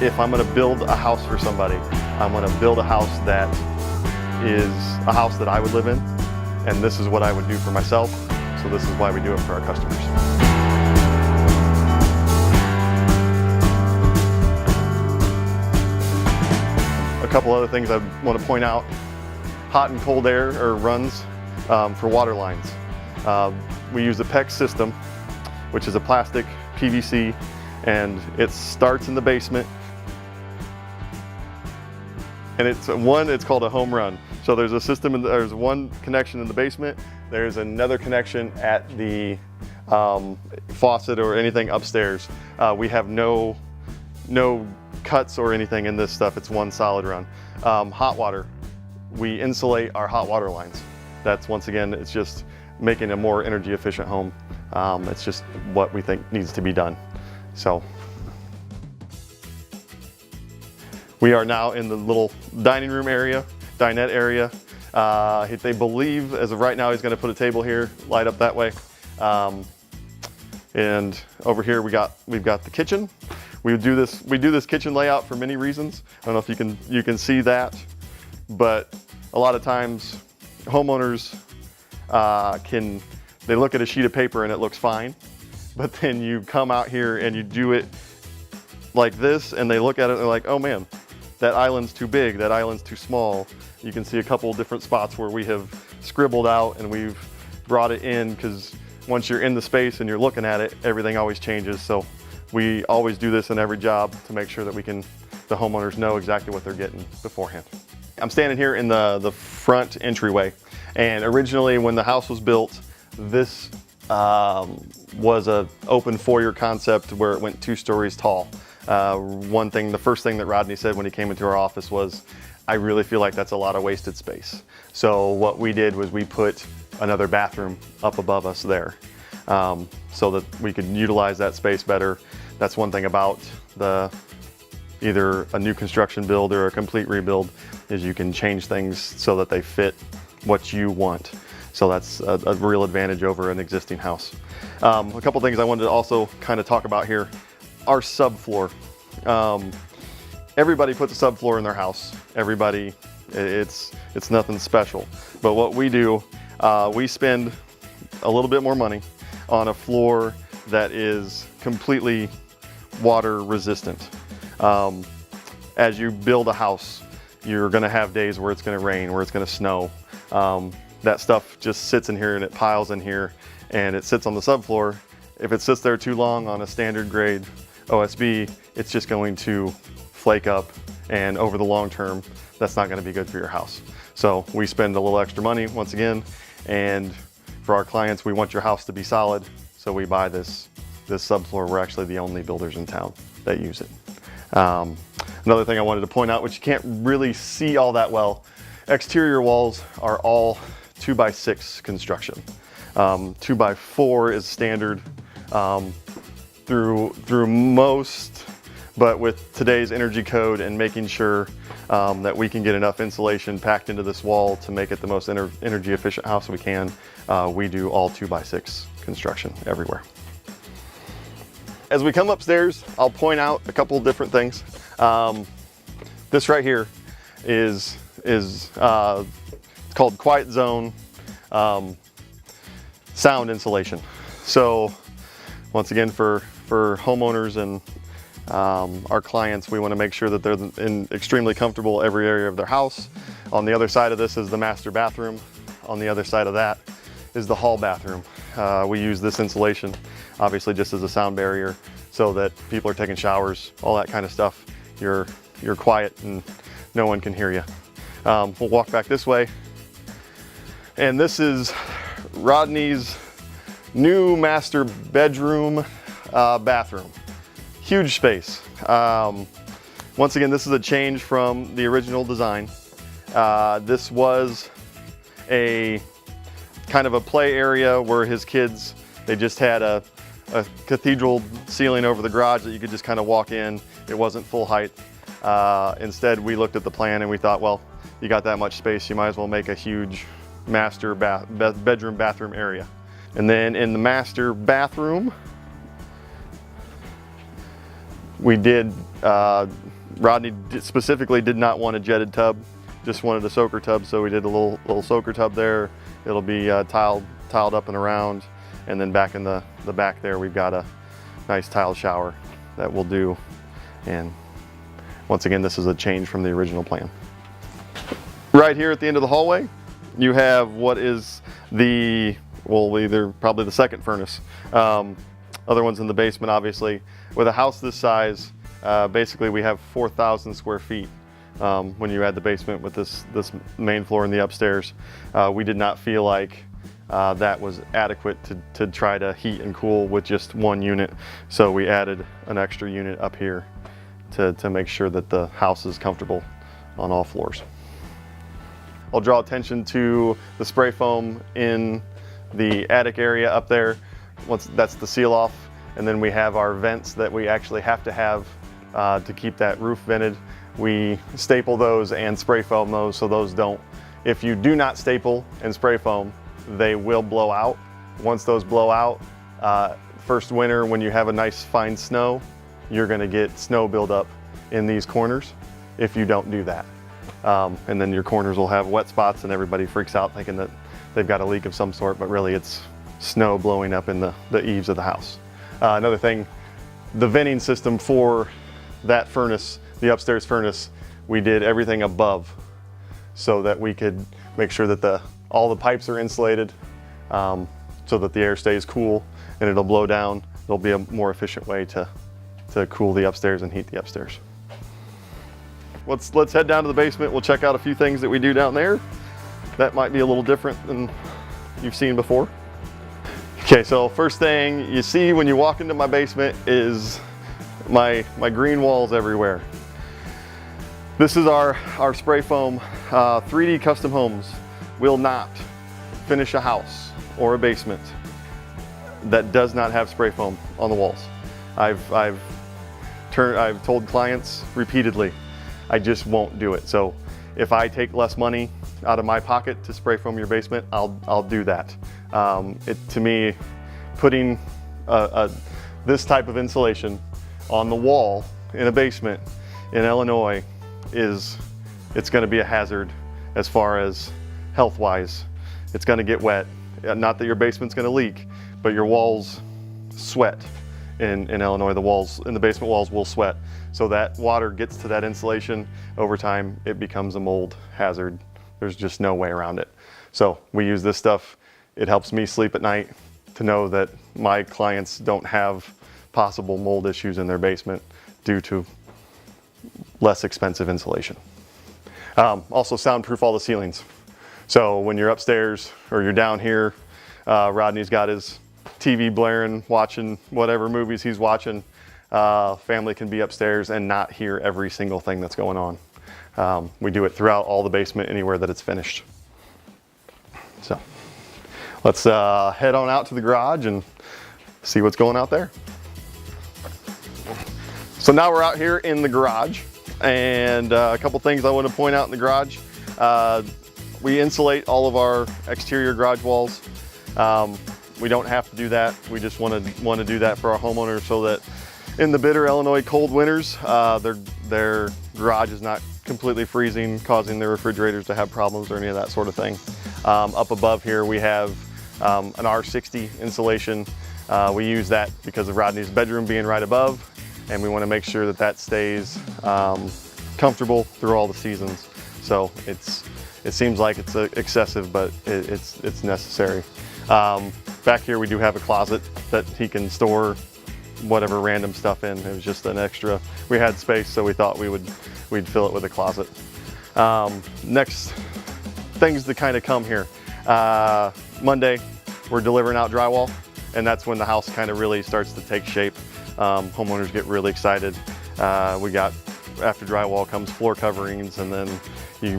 if I'm going to build a house for somebody, I'm going to build a house that is a house that I would live in, and this is what I would do for myself, so this is why we do it for our customers. A couple other things I want to point out: hot and cold air or runs for water lines. We use a PEX system, which is a plastic PVC, and it starts in the basement. And it's called a home run. So there's a system, there's one connection in the basement, there's another connection at the faucet or anything upstairs. We have no cuts or anything in this stuff, it's one solid run. Hot water, we insulate our hot water lines. That's, once again, it's just making a more energy efficient home. It's just what we think needs to be done. So we are now in the little dining room area, dinette area. They believe, as of right now, he's going to put a table here, light up that way. And over here we've got the kitchen. We do this kitchen layout for many reasons. I don't know if you can see that, but a lot of times homeowners they look at a sheet of paper and it looks fine, but then you come out here and you do it like this and they look at it and they're like, oh man, that island's too big, that island's too small. You can see a couple different spots where we have scribbled out and we've brought it in, because once you're in the space and you're looking at it, everything always changes. So we always do this in every job to make sure that the homeowners know exactly what they're getting beforehand. I'm standing here in the front entryway, and originally when the house was built, this was an open foyer concept where it went 2 stories tall. The first thing that Rodney said when he came into our office was, I really feel like that's a lot of wasted space. So what we did was we put another bathroom up above us there, so that we could utilize that space better. That's one thing about either a new construction build or a complete rebuild, is you can change things so that they fit what you want. So that's a real advantage over an existing house. A couple things I wanted to also kind of talk about here. Our subfloor. Everybody puts a subfloor in their house. Everybody, it's nothing special. But what we do, we spend a little bit more money on a floor that is completely water resistant. As you build a house, you're gonna have days where it's gonna rain, where it's gonna snow. That stuff just sits in here and it piles in here and it sits on the subfloor. If it sits there too long on a standard grade OSB, it's just going to flake up, and over the long term, that's not going to be good for your house. So we spend a little extra money, once again, and for our clients, we want your house to be solid, so we buy this subfloor. We're actually the only builders in town that use it. Another thing I wanted to point out, which you can't really see all that well, exterior walls are all 2x6 construction. 2x4 is standard through most, but with today's energy code and making sure that we can get enough insulation packed into this wall to make it the most energy efficient house we can, we do all 2x6 construction everywhere. As we come upstairs, I'll point out a couple different things. This right here is called Quiet Zone sound insulation. So once again, for homeowners and our clients, we want to make sure that they're in extremely comfortable every area of their house. On the other side of this is the master bathroom. On the other side of that is the hall bathroom. We use this insulation obviously just as a sound barrier, so that people are taking showers, all that kind of stuff. You're quiet and no one can hear you. We'll walk back this way, and this is Rodney's new master bedroom bathroom. Huge space. Once again, this is a change from the original design. This was a kind of a play area where his kids, they just had a cathedral ceiling over the garage that you could just kind of walk in. It wasn't full height. Instead, we looked at the plan and we thought, well, you got that much space, you might as well make a huge master bedroom bathroom area. And then in the master bathroom, we did Rodney specifically did not want a jetted tub, just wanted a soaker tub, so we did a little soaker tub there. It'll be tiled up and around, and then back in the back there we've got a nice tiled shower that we'll do. And once again, this is a change from the original plan. Right here at the end of the hallway, you have what is probably the second furnace. Other ones in the basement, obviously. With a house this size, basically we have 4,000 square feet when you add the basement with this main floor and the upstairs. We did not feel like that was adequate to try to heat and cool with just one unit. So we added an extra unit up here to make sure that the house is comfortable on all floors. I'll draw attention to the spray foam in the attic area up there. That's the seal off. And then we have our vents that we actually have to have to keep that roof vented. We staple those and spray foam those so those don't. If you do not staple and spray foam, they will blow out. Once those blow out, first winter when you have a nice fine snow, you're gonna get snow buildup in these corners if you don't do that. And then your corners will have wet spots and everybody freaks out thinking that they've got a leak of some sort, but really it's snow blowing up in the eaves of the house. Another thing, the venting system for that furnace, the upstairs furnace, we did everything above so that we could make sure that all the pipes are insulated so that the air stays cool and it'll blow down. There'll be a more efficient way to cool the upstairs and heat the upstairs. Let's head down to the basement. We'll check out a few things that we do down there. That might be a little different than you've seen before. Okay, so first thing you see when you walk into my basement is my green walls everywhere. This is our spray foam. 3D Custom Homes will not finish a house or a basement that does not have spray foam on the walls. I've told clients repeatedly, I just won't do it. So if I take less money out of my pocket to spray foam your basement, I'll do that. To me, putting this type of insulation on the wall in a basement in Illinois it's going to be a hazard as far as health-wise. It's going to get wet. Not that your basement's going to leak, but your walls sweat. In Illinois, the walls in the basement walls will sweat. So that water gets to that insulation. Over time, it becomes a mold hazard. There's just no way around it. So we use this stuff. It helps me sleep at night to know that my clients don't have possible mold issues in their basement due to less expensive insulation. Also soundproof all the ceilings. So when you're upstairs or you're down here, Rodney's got his TV blaring, watching whatever movies he's watching. Family can be upstairs and not hear every single thing that's going on. We do it throughout all the basement, anywhere that it's finished. So let's head on out to the garage and see what's going out there. So now we're out here in the garage, and a couple things I want to point out in the garage. We insulate all of our exterior garage walls. We don't have to do that. We just want to do that for our homeowners so that in the bitter Illinois cold winters, their garage is not completely freezing, causing their refrigerators to have problems or any of that sort of thing. Up above here, we have an R60 insulation. We use that because of Rodney's bedroom being right above, and we want to make sure that that stays comfortable through all the seasons. So it seems like it's excessive, but it's necessary. Back here we do have a closet that he can store whatever random stuff in. It was just an extra. We had space, so we thought we'd fill it with a closet. Next things to kind of come here. Monday we're delivering out drywall, and that's when the house kind of really starts to take shape. Homeowners get really excited. After drywall comes floor coverings, and then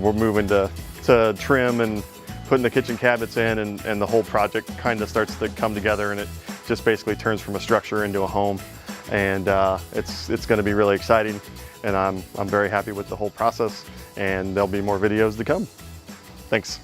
we're moving to trim and putting the kitchen cabinets in, and the whole project kind of starts to come together, and it just basically turns from a structure into a home. And it's going to be really exciting, and I'm very happy with the whole process, and there'll be more videos to come. Thanks.